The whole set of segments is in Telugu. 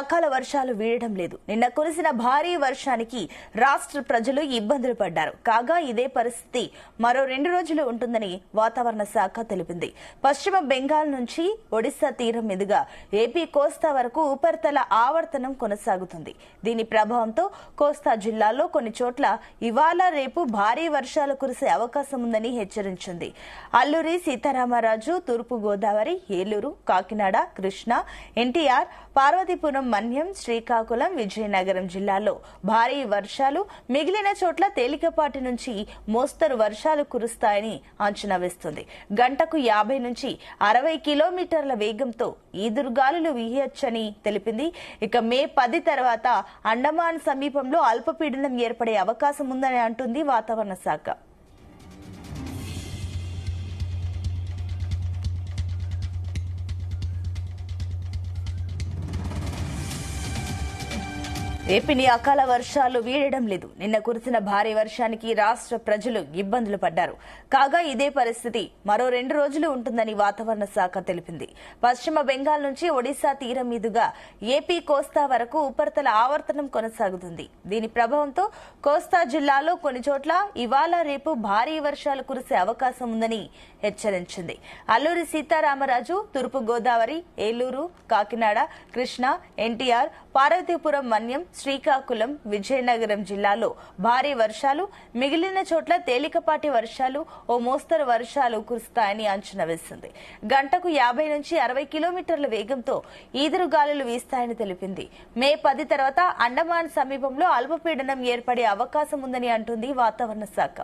అకాల వర్షాలు వీడడం లేదు. నిన్న కురిసిన భారీ వర్షానికి రాష్ట్ర ప్రజలు ఇబ్బందులు పడ్డారు. కాగా ఇదే పరిస్థితి మరో 2 రోజులు ఉంటుందని వాతావరణ శాఖ తెలిపింది. పశ్చిమ బెంగాల్ నుంచి ఒడిశా తీరం మీదుగా ఏపీ కోస్తా వరకు ఉపరితల ఆవర్తనం కొనసాగుతుంది. దీని ప్రభావంతో కోస్తా జిల్లాల్లో కొన్ని చోట్ల ఇవాళ రేపు భారీ వర్షాలు కురిసే అవకాశం ఉందని హెచ్చరించింది. అల్లూరి సీతారామరాజు, తూర్పు గోదావరి, ఏలూరు, కాకినాడ, కృష్ణా, ఎన్టీఆర్, పార్వతీపురం, మన్యం, శ్రీకాకుళం, విజయనగరం జిల్లాల్లో భారీ వర్షాలు, మిగిలిన చోట్ల తేలికపాటి నుంచి మోస్తరు వర్షాలు కురుస్తాయని అంచనా వేస్తుంది. గంటకు 50 నుంచి 60 కిలోమీటర్ల వేగంతో ఈదురుగాలులు వీయొచ్చని తెలిపింది. ఇక మే 10 తర్వాత అండమాన్ సమీపంలో అల్పపీడనం ఏర్పడే అవకాశం ఉందని అంటుంది వాతావరణ శాఖ. ఏపీని అకాల వర్షాలు వీడడం లేదు. నిన్న కురిసిన భారీ వర్షానికి రాష్ట్ర ప్రజలు ఇబ్బందులు పడ్డారు. కాగా ఇదే పరిస్థితి మరో 2 రోజులు ఉంటుందని వాతావరణ శాఖ తెలిపింది. పశ్చిమ బెంగాల్ నుంచి ఒడిశా తీరం మీదుగా ఏపీ కోస్తా వరకు ఉపరితల ఆవర్తనం కొనసాగుతుంది. దీని ప్రభావంతో కోస్తా జిల్లాలో కొన్ని చోట్ల ఇవాళ రేపు భారీ వర్షాలు కురిసే అవకాశం ఉందని హెచ్చరించింది. అల్లూరి సీతారామరాజు, తూర్పు గోదావరి, ఏలూరు, కాకినాడ, కృష్ణా, ఎన్టీఆర్, పార్వతీపురం, మన్యం, శ్రీకాకుళం, విజయనగరం జిల్లాలో భారీ వర్షాలు, మిగిలిన చోట్ల తేలికపాటి వర్షాలు, ఓ మోస్తరు వర్షాలు కురుస్తాయని అంచనా వేసింది. గంటకు 50 నుంచి 60 కిలోమీటర్ల వేగంతో ఈదురుగాలులు వీస్తాయని తెలిపింది. మే 10 తర్వాత అండమాన్ సమీపంలో అల్పపీడనం ఏర్పడే అవకాశం ఉందని అంటుంది వాతావరణ శాఖ.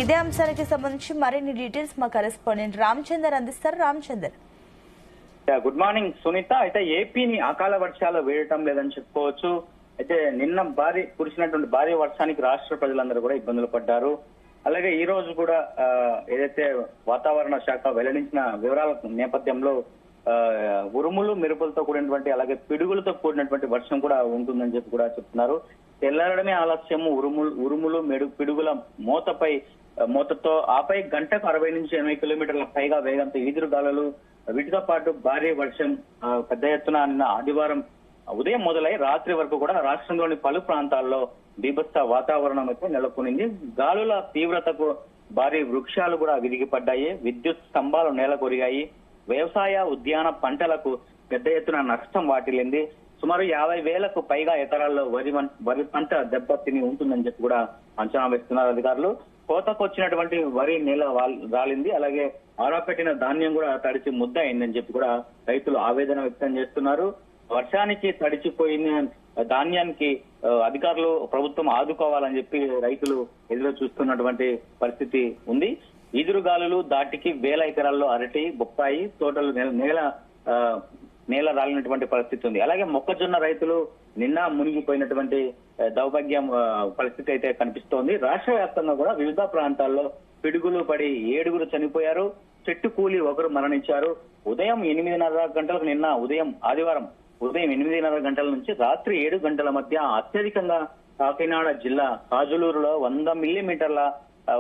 ఇదే అంశానికి సంబంధించి మరిన్ని డీటెయిల్స్ మా కరెస్పాండెంట్ రామచందర్ అందిస్తారు. Ramachandar, good morning Sunitha. అయితే ఏపీని అకాల వర్షాలు వేయటం లేదని చెప్పుకోవచ్చు. అయితే నిన్న కురిసినటువంటి భారీ వర్షానికి రాష్ట్ర ప్రజలందరూ కూడా ఇబ్బందులు పడ్డారు. అలాగే ఈ రోజు కూడా ఏదైతే వాతావరణ శాఖ వెల్లడించిన వివరాల నేపథ్యంలో ఉరుములు, మెరుపులతో కూడినటువంటి అలాగే పిడుగులతో కూడినటువంటి వర్షం కూడా ఉంటుందని చెప్పి కూడా చెప్తున్నారు. తెల్లారడమే ఆలస్యము, ఉరుములు పిడుగుల మోతతో ఆపై గంటకు 60 నుంచి 80 కిలోమీటర్ల పైగా వేగంతో ఈదురుగాలులు, వీటితో పాటు భారీ వర్షం పెద్ద ఎత్తున నిన్న ఆదివారం ఉదయం మొదలై రాత్రి వరకు కూడా రాష్ట్రంలోని పలు ప్రాంతాల్లో బీభత్స వాతావరణం అయితే నెలకొనింది. గాలుల తీవ్రతకు భారీ వృక్షాలు కూడా విరిగిపడ్డాయి, విద్యుత్ స్తంభాలు నేలకొరిగాయి, వ్యవసాయ ఉద్యాన పంటలకు పెద్ద ఎత్తున నష్టం వాటిల్లింది. సుమారు 50,000కు పైగా ఎకరాల్లో వరి పంట దెబ్బతిని ఉంటుందని చెప్పి కూడా అంచనా వేస్తున్నారు అధికారులు. కోతకు వచ్చినటువంటి వరి నేల రాలింది, అలాగే ఆరపెట్టిన ధాన్యం కూడా తడిచి ముద్ద అయిందని చెప్పి కూడా రైతులు ఆవేదన వ్యక్తం చేస్తున్నారు. వర్షానికి తడిచిపోయిన ధాన్యానికి అధికారులు, ప్రభుత్వం ఆదుకోవాలని చెప్పి రైతులు ఎదురు చూస్తున్నటువంటి పరిస్థితి ఉంది. ఈదురుగాలులు దాటికి 1000 ఎకరాల్లో అరటి, బొప్పాయి తోటలు నేల రాలినటువంటి పరిస్థితి ఉంది. అలాగే మొక్కజొన్న రైతులు నిన్న మునిగిపోయినటువంటి దౌర్భాగ్యం పరిస్థితి అయితే కనిపిస్తోంది. రాష్ట్ర వ్యాప్తంగా కూడా వివిధ ప్రాంతాల్లో పిడుగులు పడి 7గురు చనిపోయారు, చెట్టు కూలి 1 మరణించారు. ఉదయం 8:30 గంటలకు నిన్న ఆదివారం ఉదయం 8:30 గంటల నుంచి రాత్రి 7 గంటల మధ్య అత్యధికంగా కాకినాడ జిల్లా కాజులూరులో 100 మిల్లీమీటర్ల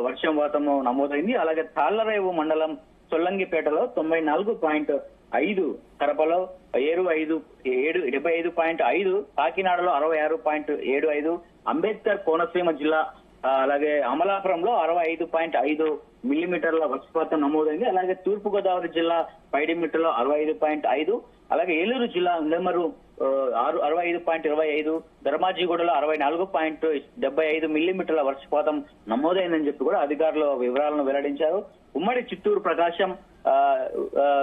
వర్షపాతము నమోదైంది. అలాగే తాళ్లరేవు మండలం సొల్లంగిపేటలో 94.5, కరపలో 75.5, కాకినాడలో 66.75, అంబేద్కర్ కోనసీమ జిల్లా అలాగే అమలాపురంలో 65.5 మిల్లీమీటర్ల వర్షపాతం నమోదైంది. అలాగే తూర్పు గోదావరి జిల్లా పైడిమిట్టలో 65.5, అలాగే ఏలూరు జిల్లా నెమ్మరు 65.25, ధర్మాజిగూడలో 64.75 మిల్లీమీటర్ల వర్షపాతం నమోదైందని చెప్పి కూడా అధికారులు వివరాలను వెల్లడించారు. ఉమ్మడి చిత్తూరు, ప్రకాశం,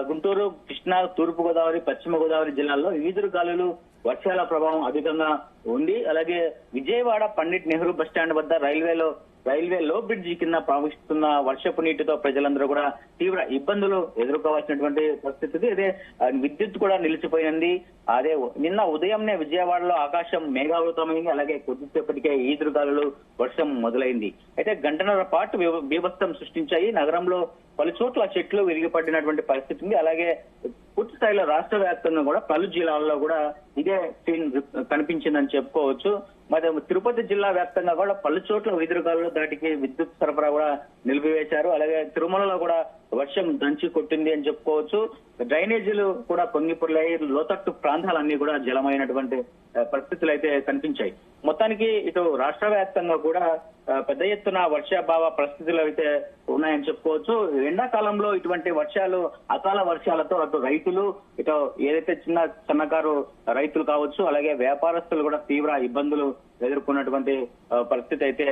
గుంటూరు, కృష్ణా, తూర్పు గోదావరి, పశ్చిమ గోదావరి జిల్లాల్లో ఈదురుగాలులు, వర్షాల ప్రభావం అధికంగా ఉంది. అలాగే విజయవాడ పండిట్ నెహ్రూ బస్టాండ్ వద్ద రైల్వే లో బ్రిడ్జి కింద ప్రవహిస్తున్న వర్షపు నీటితో ప్రజలందరూ కూడా తీవ్ర ఇబ్బందులు ఎదుర్కోవాల్సినటువంటి పరిస్థితి. అదే విద్యుత్ కూడా నిలిచిపోయింది. అదే నిన్న ఉదయంనే విజయవాడలో ఆకాశం మేఘావృతమైంది. అలాగే కొద్దిసేపటికే ఈదురుగాలులు, వర్షం మొదలైంది. అయితే గంటన్నర పాటు బీభత్సం సృష్టించాయి. నగరంలో పలు చోట్ల చెట్లు విరిగిపడినటువంటి పరిస్థితి ఉంది. అలాగే పూర్తి స్థాయిలో రాష్ట్ర వ్యాప్తంగా కూడా పలు జిల్లాల్లో కూడా ఇదే సీన్ కనిపించిందని చెప్పుకోవచ్చు. మరి తిరుపతి జిల్లా వ్యాప్తంగా కూడా పలు చోట్ల ఈదురుగాలులు దాటికి విద్యుత్ సరఫరా కూడా నిలిపివేశారు. అలాగే తిరుమలలో కూడా వర్షం దంచి కొట్టింది అని చెప్పుకోవచ్చు. డ్రైనేజీలు కూడా పొంగిపొర్లాయి, లోతట్టు ప్రాంతాలన్నీ కూడా జలమైనటువంటి పరిస్థితులు అయితే కనిపించాయి. మొత్తానికి ఇటు రాష్ట్ర వ్యాప్తంగా కూడా పెద్ద ఎత్తున వర్షాభావ పరిస్థితులు అయితే ఉన్నాయని చెప్పుకోవచ్చు. ఎండాకాలంలో ఇటువంటి వర్షాలు, అకాల వర్షాలతో అటు రైతులు, ఇటు ఏదైతే చిన్నకారు రైతులు కావచ్చు, అలాగే వ్యాపారస్తులు కూడా తీవ్ర ఇబ్బందులు ఎదుర్కొన్నటువంటి పరిస్థితి అయితే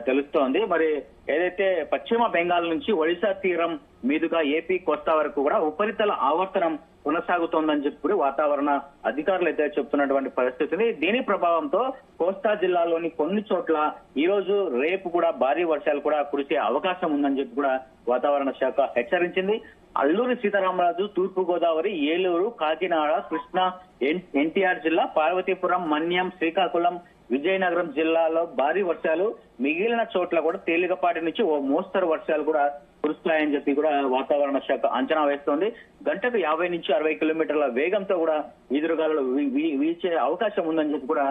తెలుస్తోంది. మరి ఏదైతే పశ్చిమ బెంగాల్ నుంచి ఒడిశా తీరం మీదుగా ఏపీ కోస్తా వరకు కూడా ఉపరితల ఆవర్తనం కొనసాగుతోందని చెప్పి వాతావరణ అధికారులు అయితే చెప్తున్నటువంటి పరిస్థితి. దీని ప్రభావంతో కోస్తా జిల్లాలోని కొన్ని చోట్ల ఈ రోజు, రేపు కూడా భారీ వర్షాలు కూడా కురిసే అవకాశం ఉందని చెప్పి కూడా వాతావరణ శాఖ హెచ్చరించింది. అల్లూరి సీతారామరాజు, తూర్పు గోదావరి, ఏలూరు, కాకినాడ, కృష్ణా, ఎన్టీఆర్ జిల్లా, పార్వతీపురం, మన్యం, శ్రీకాకుళం, విజయనగరం జిల్లాలో భారీ వర్షాలు, మిగిలిన చోట్ల కూడా తేలికపాటి నుంచి ఓ మోస్తరు వర్షాలు కూడా కురుస్తాయని చెప్పి కూడా వాతావరణ శాఖ అంచనా వేస్తోంది. గంటకు 50 నుంచి 60 కిలోమీటర్ల వేగంతో కూడా ఈదురుగాలు వీచే అవకాశం ఉందని చెప్పి కూడా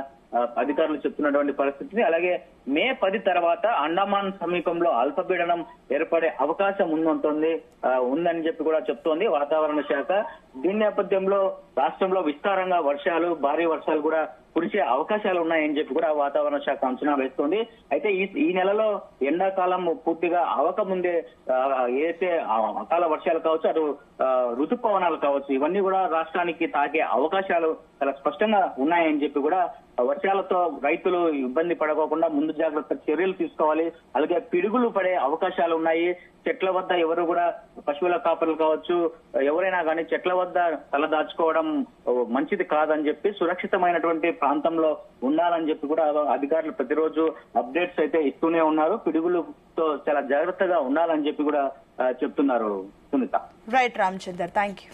అధికారులు చెప్తున్నటువంటి పరిస్థితి. అలాగే మే 10 తర్వాత అండమాన్ సమీపంలో అల్పపీడనం ఏర్పడే అవకాశం ఉందని చెప్పి కూడా చెప్తోంది వాతావరణ శాఖ. దీని నేపథ్యంలో రాష్ట్రంలో విస్తారంగా వర్షాలు, భారీ వర్షాలు కూడా కురిసే అవకాశాలు ఉన్నాయని చెప్పి కూడా వాతావరణ శాఖ అంచనా వేస్తోంది. అయితే ఈ నెలలో ఎండాకాలం పూర్తిగా అవకముందే ఏదైతే అకాల వర్షాలు కావచ్చు, అటు ఋతుపవనాలు కావచ్చు, ఇవన్నీ కూడా రాష్ట్రానికి తాకే అవకాశాలు చాలా స్పష్టంగా ఉన్నాయని చెప్పి కూడా వర్షాలతో రైతులు ఇబ్బంది పడకోకుండా ముందు జాగ్రత్త చర్యలు తీసుకోవాలి. అలాగే పిడుగులు పడే అవకాశాలు ఉన్నాయి. చెట్ల వద్ద ఎవరు కూడా, పశువుల కాపరులు కావచ్చు, ఎవరైనా కానీ చెట్ల వద్ద తల దాచుకోవడం మంచిది కాదని చెప్పి, సురక్షితమైనటువంటి ప్రాంతంలో ఉండాలని చెప్పి కూడా అధికారులు ప్రతిరోజు అప్డేట్స్ అయితే ఇస్తూనే ఉన్నారు. పిడుగులతో చాలా జాగ్రత్తగా ఉండాలని చెప్పి కూడా చెప్తున్నారు Sunitha. Right Ramachandar, thank you.